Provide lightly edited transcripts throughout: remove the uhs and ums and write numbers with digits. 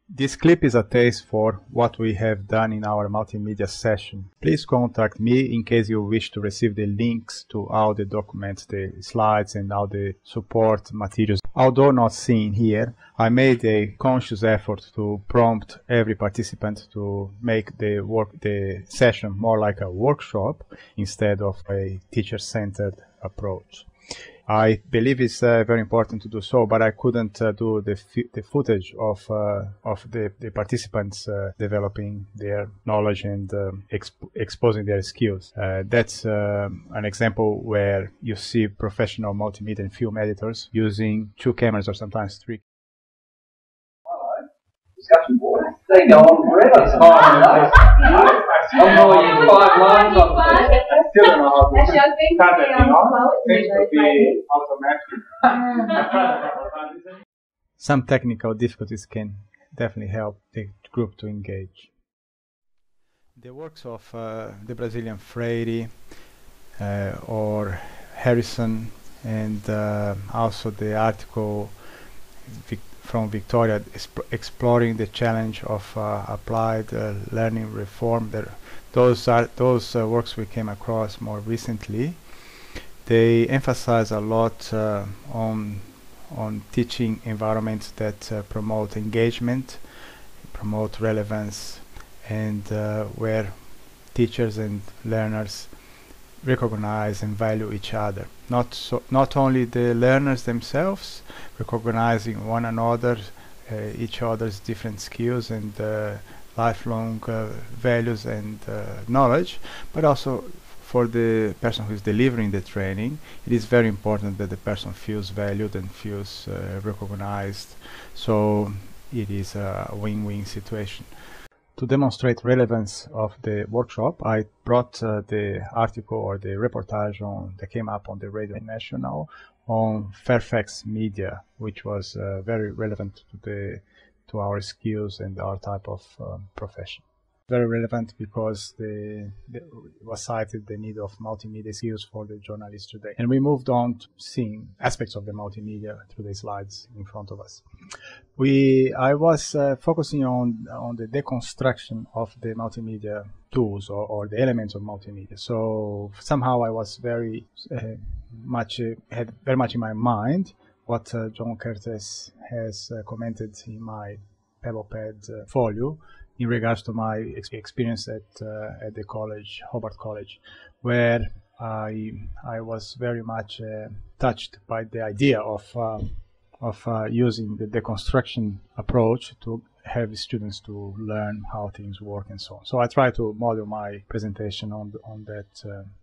This clip is a taste for what we have done in our multimedia session. Please contact me in case you wish to receive the links to all the documents, the slides, and all the support materials. Although not seen here, I made a conscious effort to prompt every participant to make the session more like a workshop instead of a teacher-centered approach. I believe it's very important to do so, but I couldn't do the footage of the participants developing their knowledge and exposing their skills. That's an example where you see professional multimedia and film editors using 2 cameras or sometimes 3. Discussion board. They go on forever. It's fine. I'm going to 5 lines on it. Still don't know how to cut that thing on. Seems to be automatic. Some technical difficulties can definitely help the group to engage. The works of the Brazilian Freire or Harrison, and also the article from Victoria exploring the challenge of applied learning reform. Those works we came across more recently. They emphasize a lot on teaching environments that promote engagement, promote relevance, and where teachers and learners recognize and value each other. Not only the learners themselves, recognizing one another, each other's different skills and lifelong values and knowledge, but also for the person who is delivering the training. It is very important that the person feels valued and feels recognized. So it is a win-win situation. To demonstrate relevance of the workshop, I brought the article or the reportage that came up on the Radio National on Fairfax Media, which was very relevant to our skills and our type of profession. Very relevant because it was cited the need of multimedia skills for the journalists today. And we moved on to seeing aspects of the multimedia through the slides in front of us. I was focusing on the deconstruction of the multimedia tools or the elements of multimedia. So somehow I was had very much in my mind what John Curtis has commented in my PebblePad folio in regards to my experience at the college, Hobart College, where I was very much touched by the idea of using the deconstruction approach to have to learn how things work and so on. So I try to model my presentation on that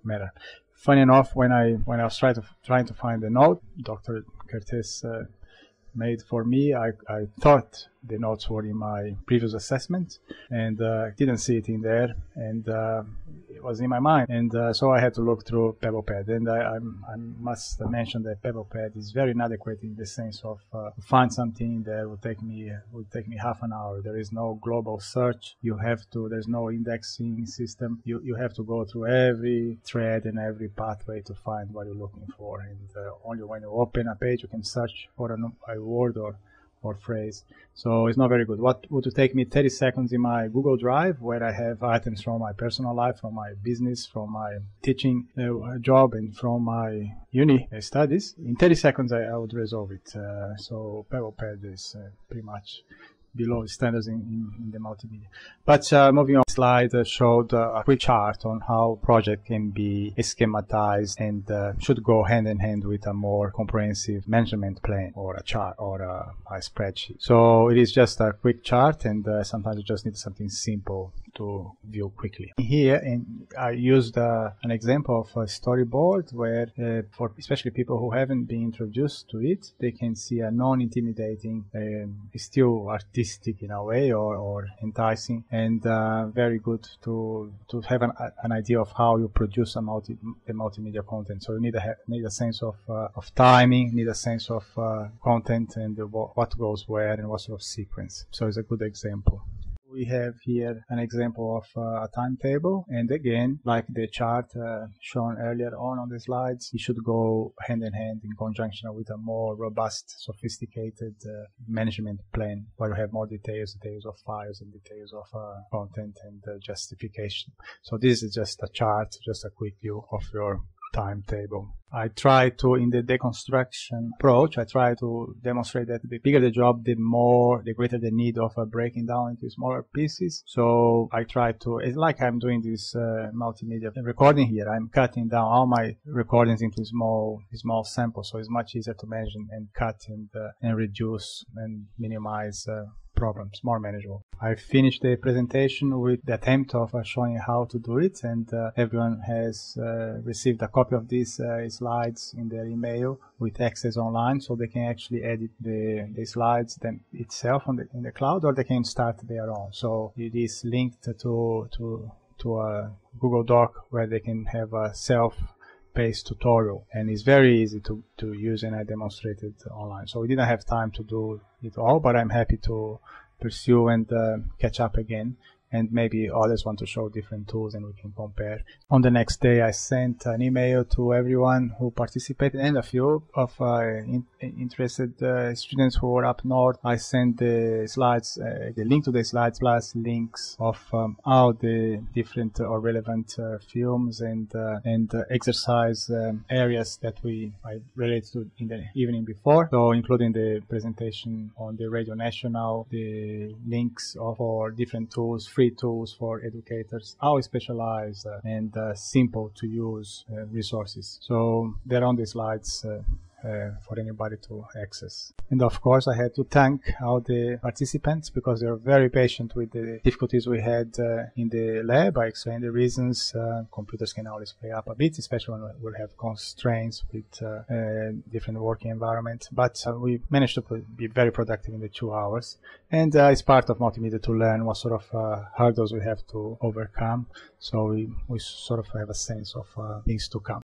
matter. Funny enough, when I was trying to find the note Dr. Curtis made for me, I thought the notes were in my previous assessment, and didn't see it in there, and it was in my mind, and so I had to look through PebblePad, and I must mention that PebblePad is very inadequate in the sense of find something that would take me half an hour. There is no global search. There's no indexing system. You have to go through every thread and every pathway to find what you're looking for, and only when you open a page you can search for a word or phrase. So it's not very good. What would take me 30 seconds in my Google Drive, where I have items from my personal life, from my business, from my teaching job, and from my uni studies, in 30 seconds I would resolve it. So PebblePad is pretty much below standards in the multimedia. But moving on, slide showed a quick chart on how project can be schematized and should go hand in hand with a more comprehensive management plan or a chart or a spreadsheet. So it is just a quick chart, and sometimes you just need something simple to view quickly. Here, and I used an example of a storyboard where, for especially people who haven't been introduced to it, they can see a non-intimidating, still artistic in a way or enticing, and very good to have an idea of how you produce the multimedia content. So you need a sense of timing, need a sense of content, and what goes where and what sort of sequence. So it's a good example. We have here an example of a timetable, and again, like the chart shown earlier on the slides, it should go hand in hand in conjunction with a more robust, sophisticated management plan where you have more details of files and details of content and justification. So this is just a chart, just a quick view of your timetable. I try to, in the deconstruction approach, I try to demonstrate that the bigger the job, the greater the need of breaking down into smaller pieces. So I try to, it's like I'm doing this multimedia recording here. I'm cutting down all my recordings into small samples, so it's much easier to manage and cut and reduce and minimize problems, more manageable. I finished the presentation with the attempt of showing how to do it, and everyone has received a copy of these slides in their email with access online, so they can actually edit the slides itself in the cloud, or they can start their own. So it is linked to a Google Doc where they can have a self-paced tutorial, and it's very easy to use, and I demonstrated online. So we didn't have time to do it all, but I'm happy to pursue and catch up again, and maybe others want to show different tools and we can compare. On the next day, I sent an email to everyone who participated and a few of interested students who were up north. I sent the slides, the link to the slides plus links of all the different or relevant films and exercise areas that I related to in the evening before. So including the presentation on the Radio National, the links for different tools, free tools for educators, all specialized and simple to use resources. So they're on the slides for anybody to access. And of course, I had to thank all the participants because they were very patient with the difficulties we had in the lab. I explained the reasons. Computers can always play up a bit, especially when we'll have constraints with different working environments. But we managed to be very productive in the 2 hours. And it's part of multimedia to learn what sort of hurdles we have to overcome. So we sort of have a sense of things to come.